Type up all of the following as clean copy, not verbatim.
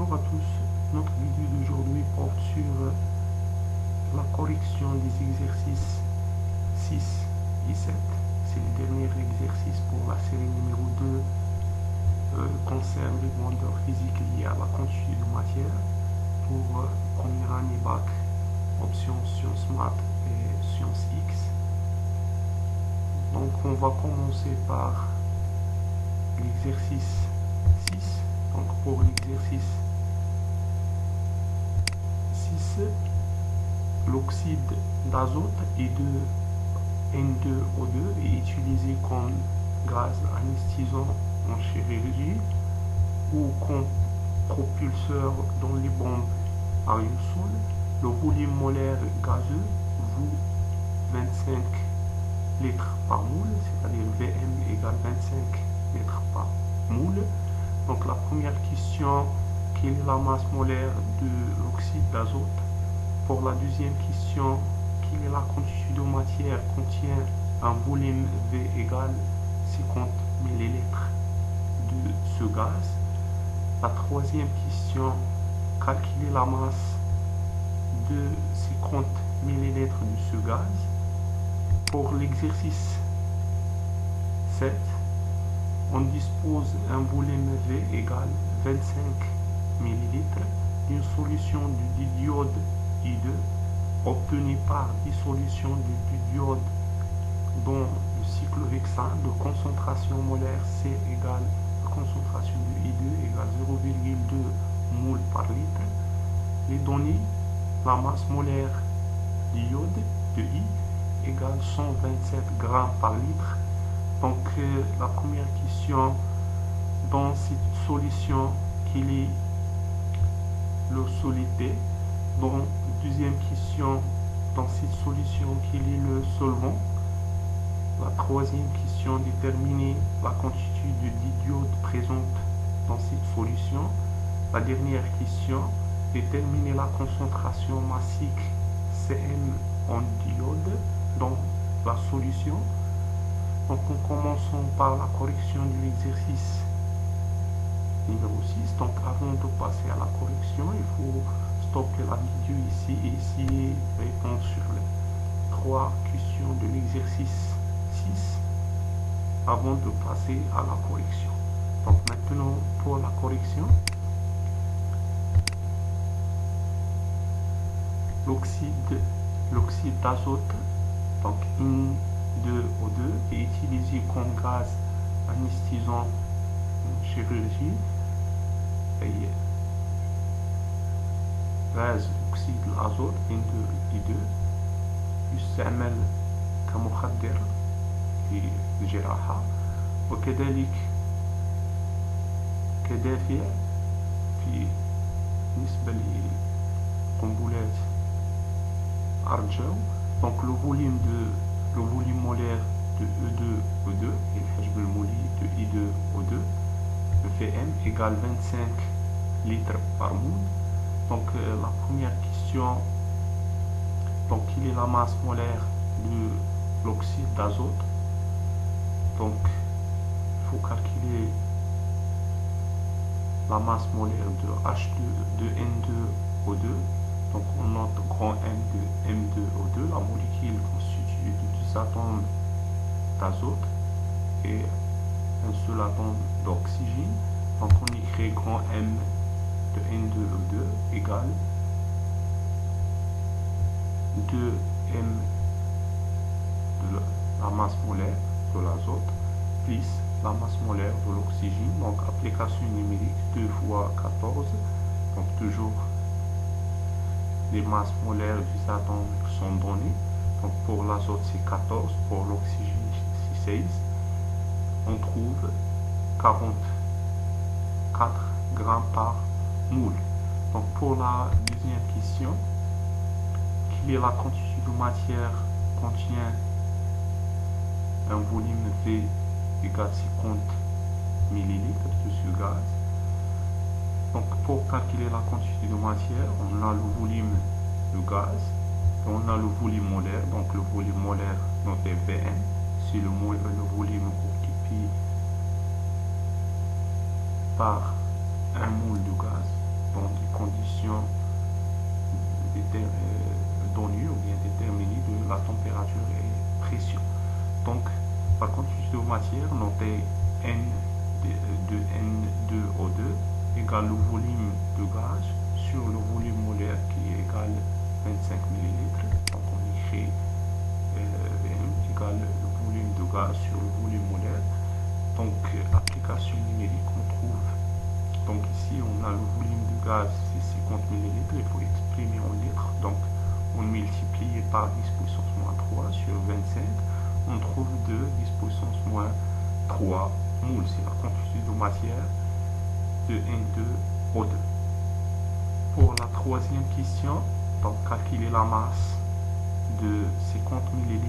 Bonjour à tous, notre vidéo d'aujourd'hui porte sur la correction des exercices 6 et 7. C'est le dernier exercice pour la série numéro 2 concerne les grandeurs physiques liées à la quantité de matière pour première année bac, option sciences maths et sciences X. Donc on va commencer par l'exercice 6. Donc pour l'exercice 6, l'oxyde d'azote et de N2O2 est utilisé comme gaz anesthésiant en chirurgie ou comme propulseur dans les bombes à aérosol. Le volume molaire gazeux vaut 25 litres par moule, c'est-à-dire Vm égale 25 litres par moule. Donc la première question, quelle est la masse molaire de l'oxyde d'azote? Pour la deuxième question, quelle est la quantité de matière contient un volume V égale 50 ml de ce gaz? La troisième question, calculer la masse de 50 ml de ce gaz. Pour l'exercice 7, on dispose d'un volume V égale 25 ml d'une solution du diode I2 obtenue par dissolution du diode dans le cyclohexane de concentration molaire C égale la concentration du I2 égale 0,2 mol par litre. Les données, la masse molaire d'iode de I égale 127 grammes par litre. Donc la première question, dans cette solution, quelle est le solidité? Dans la deuxième question, dans cette solution, quel est le solvant? La troisième question, déterminer la quantité de diode présente dans cette solution. La dernière question, déterminer la concentration massique Cm en diode dans la solution. Donc en commençant par la correction de l'exercice numéro 6. Donc avant de passer à la correction, il faut stopper la vidéo ici et essayer de répondre sur les 3 questions de l'exercice 6 avant de passer à la correction. Donc maintenant pour la correction, l'oxyde d'azote, donc N2O2, est utilisé comme gaz anesthésiant en chirurgie. Et غاز أكسيد الأزوت N2O2 يستعمل كمخدر في الجراحة وكذلك كدافع في بالنسبة لقنبلات أرجو. Donc le volume molaire de E2O2 et le حجم المولي de I2O2, le Vm égale 25 litres par moule. Donc la première question, donc quelle est la masse molaire de l'oxyde d'azote? Donc il faut calculer la masse molaire de N2O2. Donc on note grand M de M2O2, la molécule constituée de 2 atomes d'azote et un seul atome d'oxygène. Donc on écrit grand M de N2O2 égale 2m de la masse molaire de l'azote plus la masse molaire de l'oxygène. Donc application numérique 2 fois 14, donc toujours les masses molaires des atomes sont données. Donc pour l'azote c'est 14, pour l'oxygène c'est 16. On trouve 44 grammes par moule. Donc pour la deuxième question, quelle est la quantité de matière contient un volume V égale 50 ml de ce gaz? Donc pour calculer la quantité de matière, on a le volume du gaz, et on a le volume molaire. Donc le volume molaire noté Vm, c'est le volume occupé par un moule de gaz. dans des conditions données ou bien déterminées de la température et pression. Donc, la quantité de matière notée N de N2O2 égale le volume de gaz sur le volume molaire qui est égal 25 ml. Donc, on écrit Vm égale le volume de gaz sur le volume molaire. Donc, application numérique, on trouve, donc ici on a le volume de gaz, c'est 50 ml, il faut exprimer en litres, donc on multiplie par 10 puissance moins 3 sur 25, on trouve 2 10 puissance moins 3 moules, c'est la quantité de matière de N2O2. Pour la troisième question, donc calculer la masse de 50 ml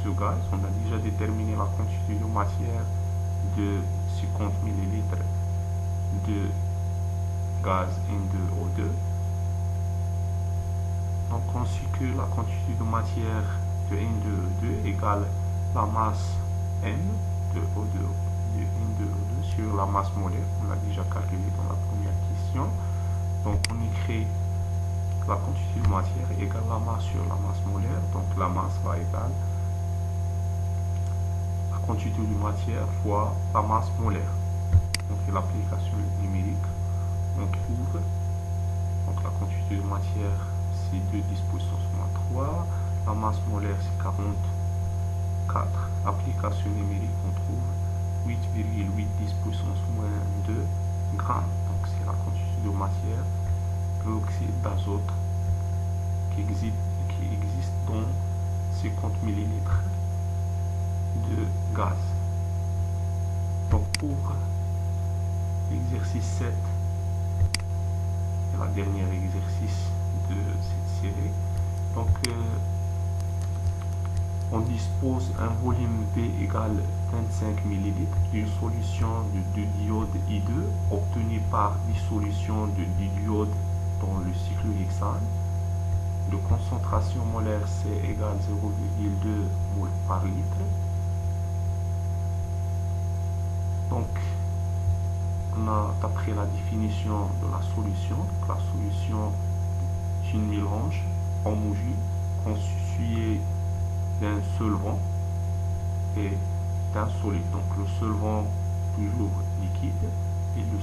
ce gaz, on a déjà déterminé la quantité de matière de 50 ml de gaz N2O2. Donc on sait que la quantité de matière de N2O2 égale la masse M de N2O2 sur la masse molaire. On l'a déjà calculé dans la première question. Donc on écrit la quantité de matière égale la masse sur la masse molaire. Donc la masse va égale la quantité de matière fois la masse molaire. On fait l'application numérique. On trouve donc la quantité de matière c'est 2 10 puissance moins 3. La masse molaire c'est 44. Application numérique, on trouve 8,8 10 puissance moins 2 grammes. Donc c'est la quantité de matière peroxyde d'azote qui existe dans 50 ml de gaz. Donc pour l'exercice 7 et la dernière exercice de cette série, donc on dispose un volume B égale 25 ml d'une solution de diode I2 obtenue par dissolution de diode dans le cycle hexane. De concentration molaire C égale 0,2 mol par litre. Donc, on a d'après la définition de la solution, donc la solution est une mélange homogène constitué d'un solvant et d'un solide. Donc le solvant toujours liquide et le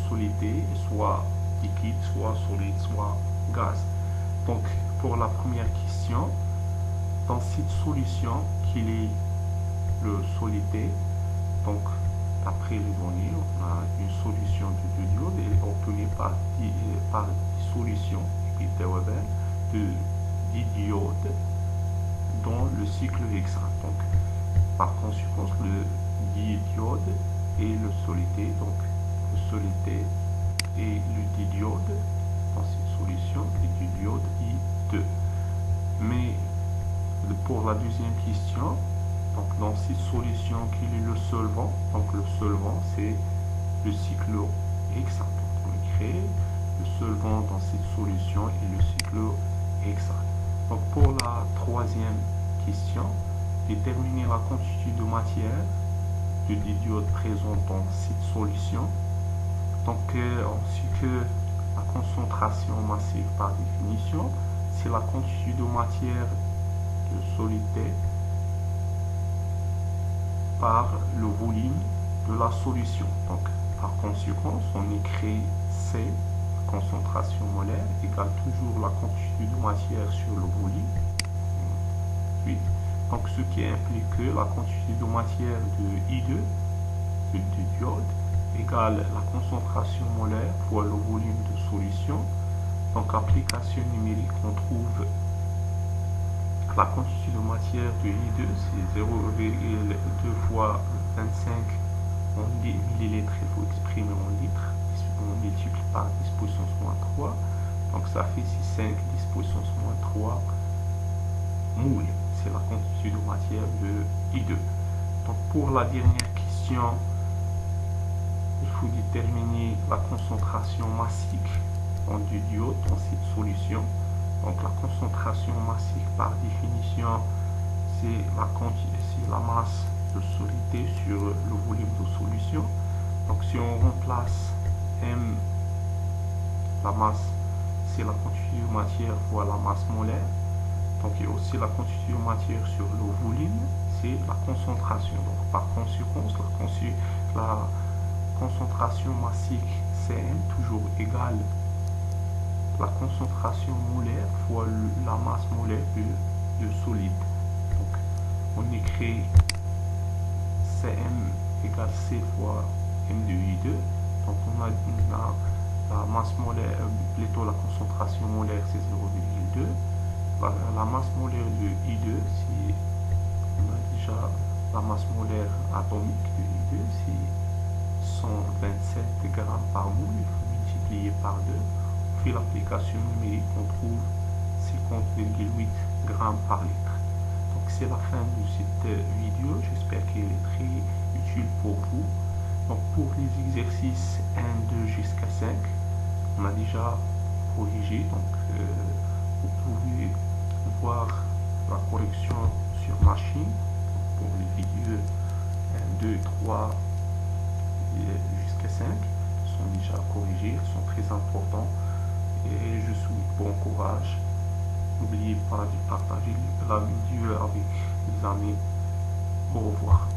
solidité soit liquide, soit solide, soit gaz. Donc pour la première question, dans cette solution, quelle est le solidité? Donc après les données, on a une solution de diode et obtenue par dissolution de diode dans le cycle hexane. Donc par conséquent le diode et le solidité, donc le solidité et le diode dans cette solution et du diode I2. Mais pour la deuxième question, donc dans cette solution, quel est le solvant? Donc le solvant c'est le cycle hexane. Donc on crée le solvant dans cette solution et le cycle hexane. Donc pour la troisième question, déterminer la quantité de matière de diode présente dans cette solution. Donc on sait que la concentration massive par définition, c'est la quantité de matière de solidité par le volume de la solution. Donc par conséquent, on écrit C, concentration molaire, égale toujours la quantité de matière sur le volume. Donc ce qui implique que la quantité de matière de I2, de diode, égale la concentration molaire fois le volume de solution. Donc application numérique, on trouve la quantité de matière de I2, c'est 0,2 fois 25 en millilitres, il faut exprimer en litres, on multiplie par 10 puissance moins 3, donc ça fait 5 10 puissance moins 3 moules, c'est la quantité de matière de I2. Donc pour la dernière question, il faut déterminer la concentration massique en diode dans cette solution. Donc la concentration massique par définition, c'est la masse de solidité sur le volume de solution. Donc si on remplace M la masse, c'est la quantité de matière fois la masse molaire. Donc, il y a aussi la quantité de matière sur le volume, c'est la concentration. Donc, par conséquent, la concentration massique Cm toujours égale la concentration molaire fois la masse molaire de solide. Donc, on écrit Cm égale C fois M de I2. Donc, on a la masse molaire, plutôt la concentration molaire, c'est 0,2. La masse molaire de I2, on a déjà la masse molaire atomique de I2, c'est 127 grammes par moule. Il faut multiplier par 2. On fait l'application numérique, on trouve 50,8 grammes par litre. Donc c'est la fin de cette vidéo. J'espère qu'elle est très utile pour vous. Donc pour les exercices 1, 2 jusqu'à 5, on a déjà corrigé. Donc vous pouvez voir la correction sur machine. Pour les vidéos 1, 2, 3 jusqu'à 5 sont déjà corrigés, sont très importants. Et je souhaite bon courage. N'oubliez pas de partager la vidéo avec les amis. Au revoir.